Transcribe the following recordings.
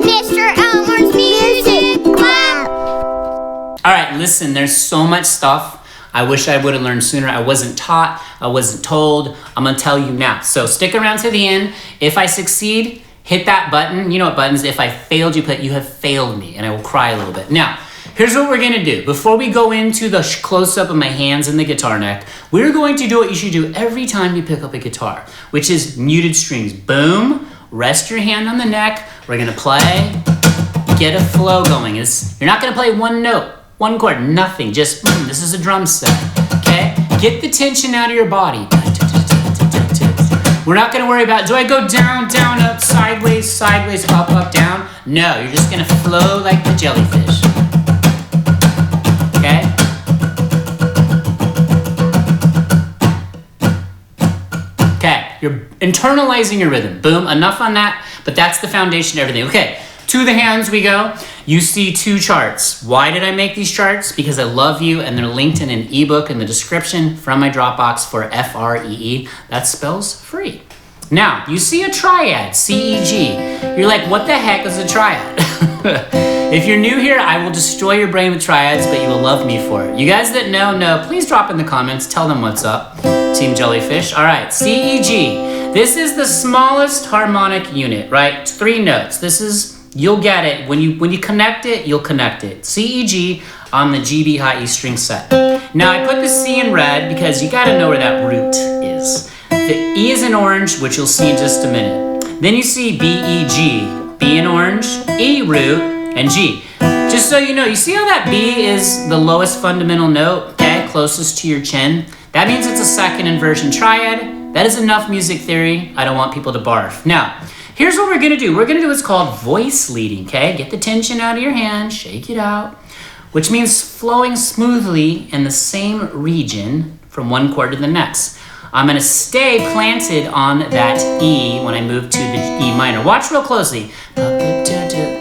Mr. Elmer's Music Club. All right, listen, there's so much stuff I wish I would have learned sooner. I wasn't taught, I wasn't told. I'm gonna tell you now. So stick around to the end. If I succeed, hit that button. You know what buttons? If I failed, you have failed me, and I will cry a little bit. Now, here's what we're gonna do. Before we go into the close-up of my hands and the guitar neck, we're going to do what you should do every time you pick up a guitar, which is muted strings. Boom, rest your hand on the neck. We're gonna play, get a flow going. You're not gonna play one note, one chord, nothing, just boom, this is a drum set, okay? Get the tension out of your body. We're not gonna worry about, do I go down, down, up, sideways, sideways, up, up, down? No, you're just gonna flow like the jellyfish, okay? Okay, you're internalizing your rhythm. Boom, enough on that, but that's the foundation of everything. Okay, to the hands we go. You see 2 charts. Why did I make these charts? Because I love you, and they're linked in an ebook in the description from my Dropbox for FREE. That spells free. Now, you see a triad, C-E-G. You're like, what the heck is a triad? If you're new here, I will destroy your brain with triads, but you will love me for it. You guys that know, please drop in the comments. Tell them what's up. Team Jellyfish. All right, C-E-G. This is the smallest harmonic unit, right? 3 notes. This is... You'll get it. When you connect it, you'll connect it. C, E, G on the G, B, high E string set. Now I put the C in red because you gotta know where that root is. The E is in orange, which you'll see in just a minute. Then you see B, E, G. B in orange, E root, and G. Just so you know, you see how that B is the lowest fundamental note, okay? Closest to your chin. That means it's a second inversion triad. That is enough music theory. I don't want people to barf. Now, here's what we're gonna do. We're gonna do what's called voice leading, okay? Get the tension out of your hand, shake it out, which means flowing smoothly in the same region from one chord to the next. I'm gonna stay planted on that E when I move to the E minor. Watch real closely.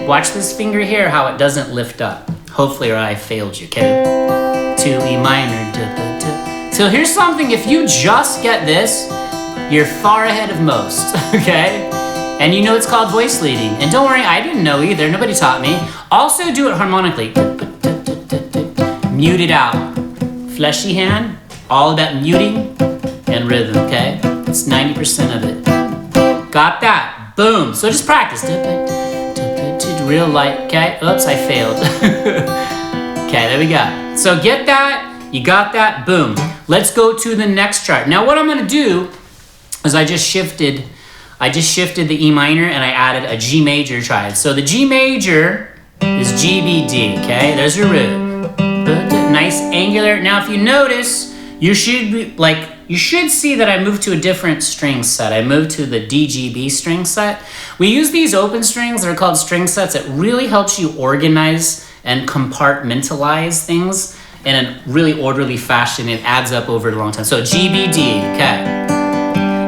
Watch this finger here, how it doesn't lift up. Hopefully, or I failed you, okay? To E minor. So here's something, if you just get this, you're far ahead of most, okay? And you know it's called voice leading. And don't worry, I didn't know either. Nobody taught me. Also do it harmonically. Mute it out. Fleshy hand, all about muting and rhythm, okay? It's 90% of it. Got that? Boom. So just practice. Real light, okay? Oops, I failed. Okay, there we go. So get that. You got that? Boom. Let's go to the next chart. Now what I'm gonna do is I just shifted the E minor and I added a G major triad. So the G major is G, B, D, okay? There's your root. Nice angular. Now if you notice, you should see that I moved to a different string set. I moved to the D, G, B string set. We use these open strings that are called string sets. It really helps you organize and compartmentalize things in a really orderly fashion. It adds up over a long time. So G, B, D, okay?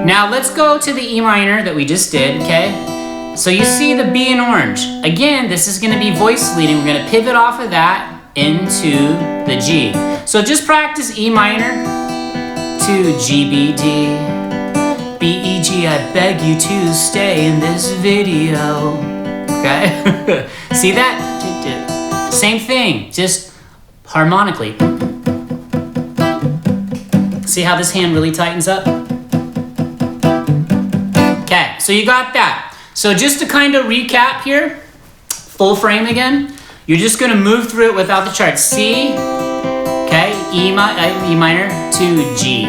Now let's go to the E minor that we just did, okay? So you see the B in orange. Again, this is gonna be voice leading. We're gonna pivot off of that into the G. So just practice E minor to G, B, D, B, E, G. I beg you to stay in this video, okay? See that? Same thing, just harmonically. See how this hand really tightens up? Okay, so you got that. So just to kind of recap here, full frame again, you're just gonna move through it without the chart. C, okay, E minor to G.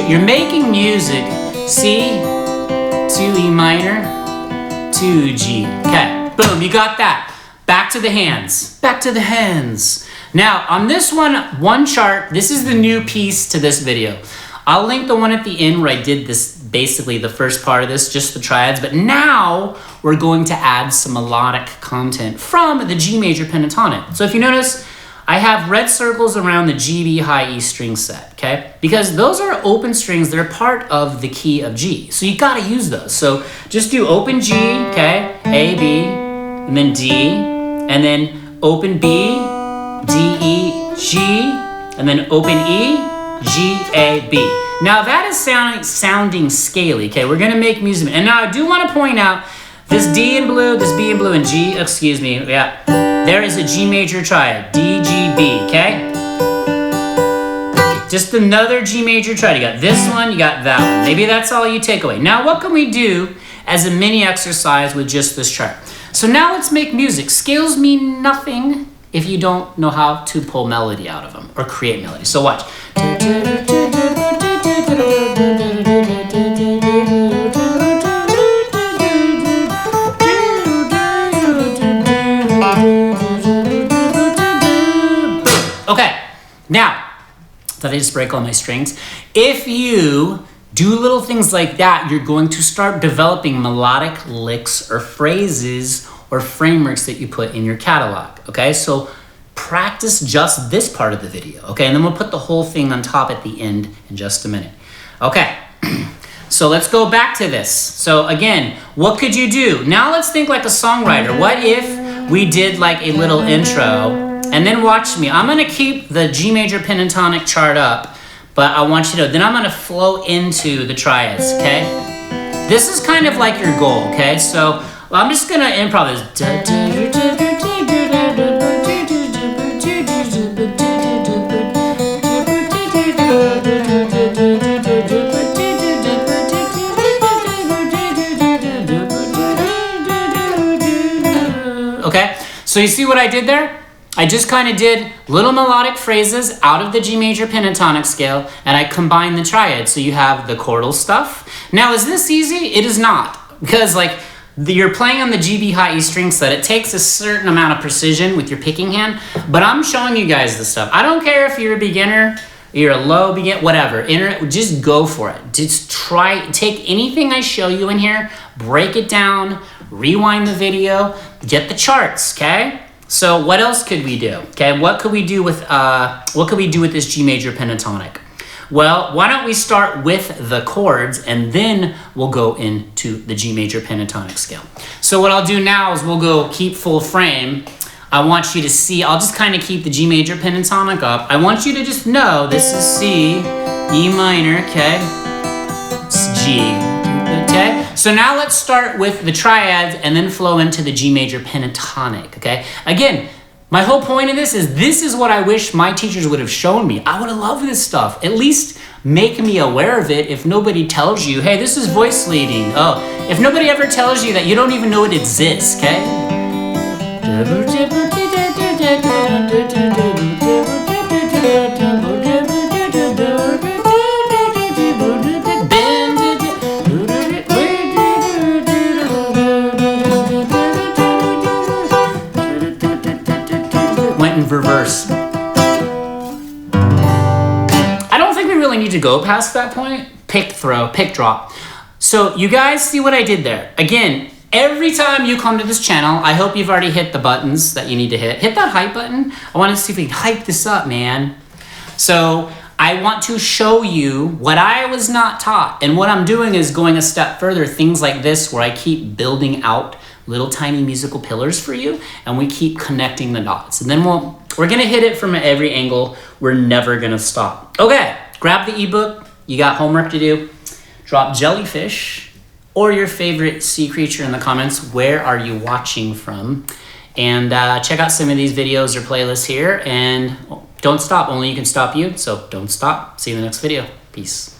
You're making music, C to E minor to G. Okay, boom, you got that. Back to the hands, back to the hands. Now, on this one chart, this is the new piece to this video. I'll link the one at the end where I did this, basically the first part of this, just the triads, but now we're going to add some melodic content from the G major pentatonic. So if you notice, I have red circles around the G, B, high E string set, okay? Because those are open strings, they're part of the key of G. So you gotta use those. So just do open G, okay? A, B, and then D, and then open B, D, E, G, and then open E, G, A, B. Now that is sounding scaly, okay? We're gonna make music. And now I do wanna point out This D in blue, this B in blue, and G, excuse me, yeah. There is a G major triad, D, G, B, okay? Just another G major triad. You got this one, you got that one. Maybe that's all you take away. Now, what can we do as a mini exercise with just this chart? So now let's make music. Scales mean nothing if you don't know how to pull melody out of them or create melody. So watch. Okay, now, did I just break all my strings? If you do little things like that, you're going to start developing melodic licks or phrases or frameworks that you put in your catalog, okay? So practice just this part of the video, okay? And then we'll put the whole thing on top at the end in just a minute. Okay, so let's go back to this. So again, what could you do? Now let's think like a songwriter. What if we did like a little intro? And then watch me. I'm gonna keep the G major pentatonic chart up, but I want you to, then I'm gonna flow into the triads, okay? This is kind of like your goal, okay? So I'm just gonna improv this. Okay, so you see what I did there? I just kind of did little melodic phrases out of the G major pentatonic scale, and I combined the triad. So you have the chordal stuff. Now, is this easy? It is not, because like you're playing on the G, B, high, E string set. It takes a certain amount of precision with your picking hand, but I'm showing you guys the stuff. I don't care if you're a beginner, you're a low beginner, whatever. Just go for it. Just try, take anything I show you in here, break it down, rewind the video, get the charts, okay? So what else could we do? Okay, what could we do with this G major pentatonic? Well, why don't we start with the chords and then we'll go into the G major pentatonic scale. So what I'll do now is we'll go keep full frame. I want you to see, I'll just kind of keep the G major pentatonic up. I want you to just know this is C, E minor, okay? It's G, okay? So now let's start with the triads and then flow into the G major pentatonic, okay? Again, my whole point of this is what I wish my teachers would have shown me. I would have loved this stuff. At least make me aware of it if nobody tells you, hey, this is voice leading. Oh, if nobody ever tells you that, you don't even know it exists, okay? Went in reverse. I don't think we really need to go past that point. Pick throw, pick drop. So you guys see what I did there? Again, every time you come to this channel, I hope you've already hit the buttons that you need to hit. Hit that hype button. I want to see if we can hype this up, man. So I want to show you what I was not taught. And what I'm doing is going a step further. Things like this where I keep building out little tiny musical pillars for you, and we keep connecting the dots. And then we're gonna hit it from every angle. We're never gonna stop. Okay, grab the ebook. You got homework to do. Drop jellyfish or your favorite sea creature in the comments. Where are you watching from? And check out some of these videos or playlists here. And don't stop, only you can stop you. So don't stop. See you in the next video. Peace.